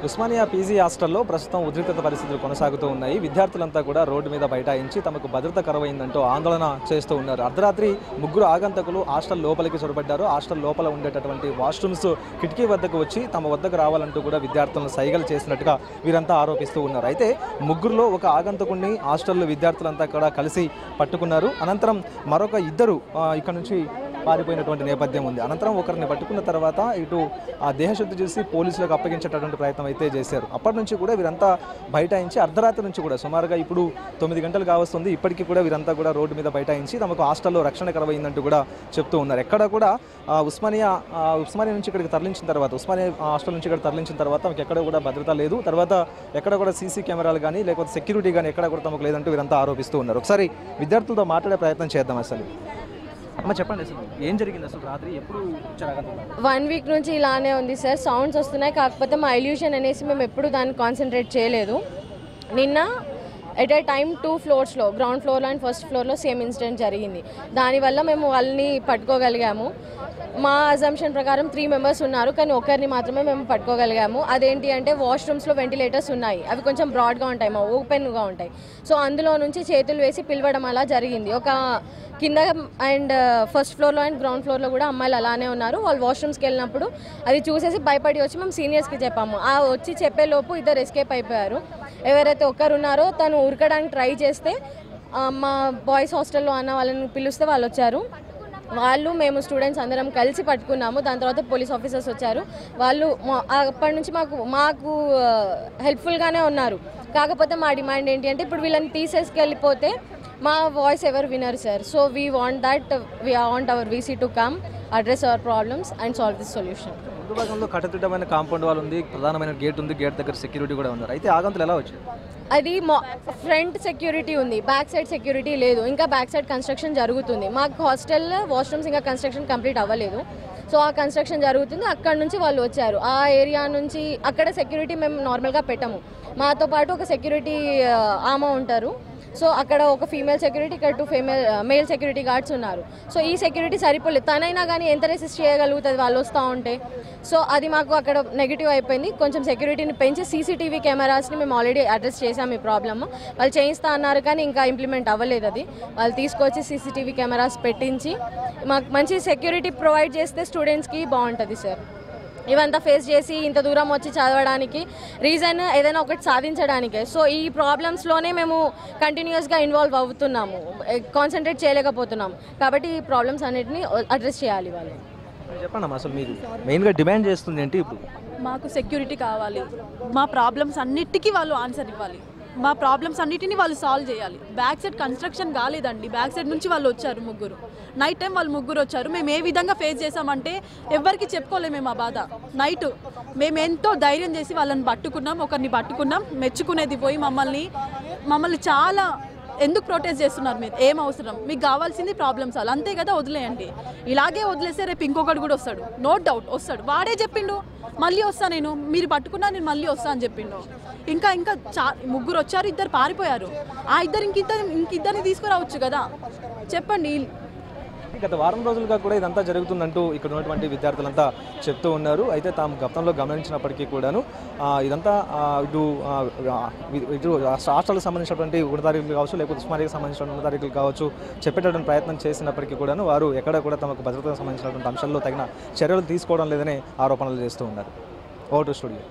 Osmania PG హాస్టల్లో ప్రస్తుతం ఉద్రిక్తత పరిస్థితులు కొనసాగుతూ ఉన్నాయి. విద్యార్థులంతా కూడా రోడ్డు మీద బైఠాయించి తమకు భద్రత కరువైందంటూ ఆందోళన చేస్తూ ఉన్నారు. అర్ధరాత్రి ముగ్గురు ఆగంతకులు హాస్టల్ లోపలికి చొరబడ్డారు. హాస్టల్ లోపల ఉండేటటువంటి వాష్రూమ్స్ కిటికీ వద్దకు వచ్చి తమ వద్దకు రావాలంటూ కూడా విద్యార్థులను సైగలు చేసినట్టుగా వీరంతా ఆరోపిస్తూ ఉన్నారు. అయితే ముగ్గురులో ఒక ఆగంతకుడిని హాస్టల్లో విద్యార్థులంతా కూడా కలిసి పట్టుకున్నారు. అనంతరం మరొక ఇద్దరు ఇక్కడ నుంచి పారిపోయినటువంటి నేపథ్యం ఉంది. అనంతరం ఒకరిని పట్టుకున్న తర్వాత ఇటు ఆ దేహశుద్ధి చేసి పోలీసులకు అప్పగించేటటువంటి ప్రయత్నం అయితే చేశారు. అప్పటి నుంచి కూడా వీరంతా బైఠాయించి అర్ధరాత్రి నుంచి కూడా సుమారుగా ఇప్పుడు 9 గంటలు కావస్తుంది. ఇప్పటికీ కూడా వీరంతా కూడా రోడ్డు మీద బైఠాయించి తమకు హాస్టల్లో రక్షణ కరువైందంటూ కూడా చెప్తూ ఉన్నారు. ఎక్కడ కూడా ఉస్మానియా నుంచి ఇక్కడికి తరలించిన తర్వాత ఉస్మానియా హాస్టల్ నుంచి ఇక్కడ తరలించిన తర్వాత తమకు ఎక్కడ కూడా భద్రత లేదు. తర్వాత ఎక్కడ కూడా సీసీ కెమెరాలు కానీ లేకపోతే సెక్యూరిటీ కానీ ఎక్కడ కూడా తమకు లేదంటూ వీరంతా ఆరోపిస్తూ ఉన్నారు. ఒకసారి విద్యార్థులతో మాట్లాడే ప్రయత్నం చేద్దాం. అసలు అమ్మ చెప్పండి, అసలు ఏం జరిగింది? అసలు రాత్రి ఎప్పుడు 1 వీక్ నుంచి ఇలానే ఉంది సార్. సౌండ్స్ వస్తున్నాయి, కాకపోతే మా ఇల్యూషన్ అనేసి మేము ఎప్పుడు దాన్ని కాన్సన్ట్రేట్ చేయలేదు. నిన్న ఎట్ ఏ టైం 2 ఫ్లోర్స్లో గ్రౌండ్ ఫ్లోర్లో అండ్ ఫస్ట్ ఫ్లోర్లో సేమ్ ఇన్సిడెంట్ జరిగింది. దానివల్ల మేము వాళ్ళని పట్టుకోగలిగాము. మా అజంప్షన్ ప్రకారం 3 మెంబర్స్ ఉన్నారు, కానీ ఒకరిని మాత్రమే మేము పట్టుకోగలిగాము. అదేంటి అంటే వాష్రూమ్స్లో వెంటిలేటర్స్ ఉన్నాయి, అవి కొంచెం బ్రాడ్గా ఉంటాయి, మా ఓపెన్గా ఉంటాయి. సో అందులో నుంచి చేతులు వేసి పిలవడం అలా జరిగింది. ఒక కింద అండ్ ఫస్ట్ ఫ్లోర్లో అండ్ గ్రౌండ్ ఫ్లోర్లో కూడా అమ్మాయిలు అలానే ఉన్నారు. వాళ్ళు వాష్రూమ్స్కి వెళ్ళినప్పుడు అది చూసేసి భయపడి వచ్చి మేము సీనియర్స్కి చెప్పాము. ఆ వచ్చి చెప్పేలోపు ఇద్దరు ఎస్కేప్ అయిపోయారు. ఎవరైతే ఒక్కరు ఉన్నారో తను ఉరకడానికి ట్రై చేస్తే మా బాయ్స్ హాస్టల్లో అన్న వాళ్ళని పిలిస్తే వాళ్ళు వచ్చారు. వాళ్ళు మేము స్టూడెంట్స్ అందరం కలిసి పట్టుకున్నాము. దాని తర్వాత పోలీస్ ఆఫీసర్స్ వచ్చారు. వాళ్ళు అప్పటి నుంచి మాకు హెల్ప్ఫుల్గానే ఉన్నారు. కాకపోతే మా డిమాండ్ ఏంటి అంటే ఇప్పుడు వీళ్ళని తీసేసుకెళ్ళిపోతే మా వాయిస్ ఎవరు వినరు sir. So we want hour VC to come address our problems and solve this solution. ముందు భాగంలో కట్టదిట్టమైన కాంపౌండ్ వాల్ ఉంది, ప్రధానమైన గేట్ ఉంది, గేట్ దగ్గర సెక్యూరిటీ కూడా ఉన్నారు. అయితే ఆగంతులు ఎలా వచ్చాయి? అది ఫ్రంట్ సెక్యూరిటీ ఉంది, బ్యాక్ సైడ్ సెక్యూరిటీ లేదు. ఇంకా బ్యాక్ సైడ్ కన్స్ట్రక్షన్ జరుగుతుంది. మాకు హాస్టల్లో వాష్రూమ్స్ ఇంకా కన్స్ట్రక్షన్ కంప్లీట్ అవ్వలేదు. సో ఆ కన్స్ట్రక్షన్ జరుగుతుంది. అక్కడ నుంచి వాళ్ళు వచ్చారు. ఆ ఏరియా నుంచి అక్కడ సెక్యూరిటీ మేము నార్మల్గా పెట్టాము. మాతో పాటు ఒక సెక్యూరిటీ ఆమె ఉంటారు. సో అక్కడ ఒక ఫీమేల్ సెక్యూరిటీ, ఇక్కడ 2 మేల్ సెక్యూరిటీ గార్డ్స్ ఉన్నారు. సో ఈ సెక్యూరిటీ సరిపోలేదు. తనైనా కానీ ఎంత రెసిస్ట్ చేయగలుగుతుంది వాళ్ళు వస్తూ ఉంటే. సో అది మాకు అక్కడ నెగిటివ్ అయిపోయింది. కొంచెం సెక్యూరిటీని పెంచి సీసీటీవీ కెమెరాస్ని మేము ఆల్రెడీ అడ్రస్ చేసాము. ఈ ప్రాబ్లమ్ వాళ్ళు చేయిస్తా అన్నారు, కానీ ఇంకా ఇంప్లిమెంట్ అవ్వలేదు. అది వాళ్ళు తీసుకొచ్చి సీసీటీవీ కెమెరాస్ పెట్టించి మాకు మంచి సెక్యూరిటీ ప్రొవైడ్ చేస్తే స్టూడెంట్స్కి బాగుంటుంది సార్. ఇవంతా ఫేస్ చేసి ఇంత దూరం వచ్చి చదవడానికి రీజన్ ఏదైనా ఒకటి సాధించడానికే. సో ఈ ప్రాబ్లమ్స్లోనే మేము కంటిన్యూస్గా ఇన్వాల్వ్ అవుతున్నాము, కాన్సన్ట్రేట్ చేయలేకపోతున్నాము. కాబట్టి ఈ ప్రాబ్లమ్స్ అన్నిటిని అడ్రస్ చేయాలి వాళ్ళు. చెప్పండి అమ్మా, అసలు మీరు మెయిన్గా డిమాండ్ చేస్తుంది ఏంటి? ఇప్పుడు మాకు సెక్యూరిటీ కావాలి. మా ప్రాబ్లమ్స్ అన్నిటికీ వాళ్ళు ఆన్సర్ ఇవ్వాలి. మా ప్రాబ్లమ్స్ అన్నిటిని వాళ్ళు సాల్వ్ చేయాలి. బ్యాక్ సైడ్ కన్స్ట్రక్షన్ కాలేదండి, బ్యాక్ సైడ్ నుంచి వాళ్ళు వచ్చారు ముగ్గురు. నైట్ టైం వాళ్ళు ముగ్గురు వచ్చారు. మేము ఏ విధంగా ఫేస్ చేసామంటే ఎవరికి చెప్పుకోలేము మేము ఆ బాధ. నైట్ మేము ఎంతో ధైర్యం చేసి వాళ్ళని పట్టుకున్నాం, ఒకరిని పట్టుకున్నాం. మెచ్చుకునేది పోయి మమ్మల్ని చాలా ఎందుకు ప్రొటెస్ట్ చేస్తున్నారు? మీరు ఏం అవసరం? మీకు కావాల్సింది ప్రాబ్లమ్స్ సాల్వ్, అంతే కదా, వదిలేయండి. ఇలాగే వదిలేస్తే రేపు ఇంకొకటి కూడా వస్తాడు, నో డౌట్ వస్తాడు. వాడే చెప్పిండు మళ్ళీ వస్తా, మీరు పట్టుకున్నా నేను మళ్ళీ వస్తా అని చెప్పిండు. ఇంకా ముగ్గురు వచ్చారు, 2 పారిపోయారు. ఆ ఇద్దరు ఇంకిద్దరిని తీసుకురావచ్చు కదా, చెప్పండి. గత వారం రోజులుగా కూడా ఇదంతా జరుగుతుందంటూ ఇక్కడ ఉన్నటువంటి విద్యార్థులంతా చెప్తూ ఉన్నారు. అయితే తాము గతంలో గమనించినప్పటికీ కూడాను ఇదంతా ఇటు రాష్ట్రాలకు సంబంధించినటువంటి ఉన్నతాధికారులు కావచ్చు, లేకపోతే ఉస్మానియాకి సంబంధించిన ఉన్నతాధికారులు కావచ్చు చెప్పేటటువంటి ప్రయత్నం చేసినప్పటికీ కూడాను వారు ఎక్కడ కూడా తమకు భద్రతకు సంబంధించినటువంటి అంశాల్లో తగిన చర్యలు తీసుకోవడం లేదని ఆరోపణలు చేస్తూ ఉన్నారు. Vote studio.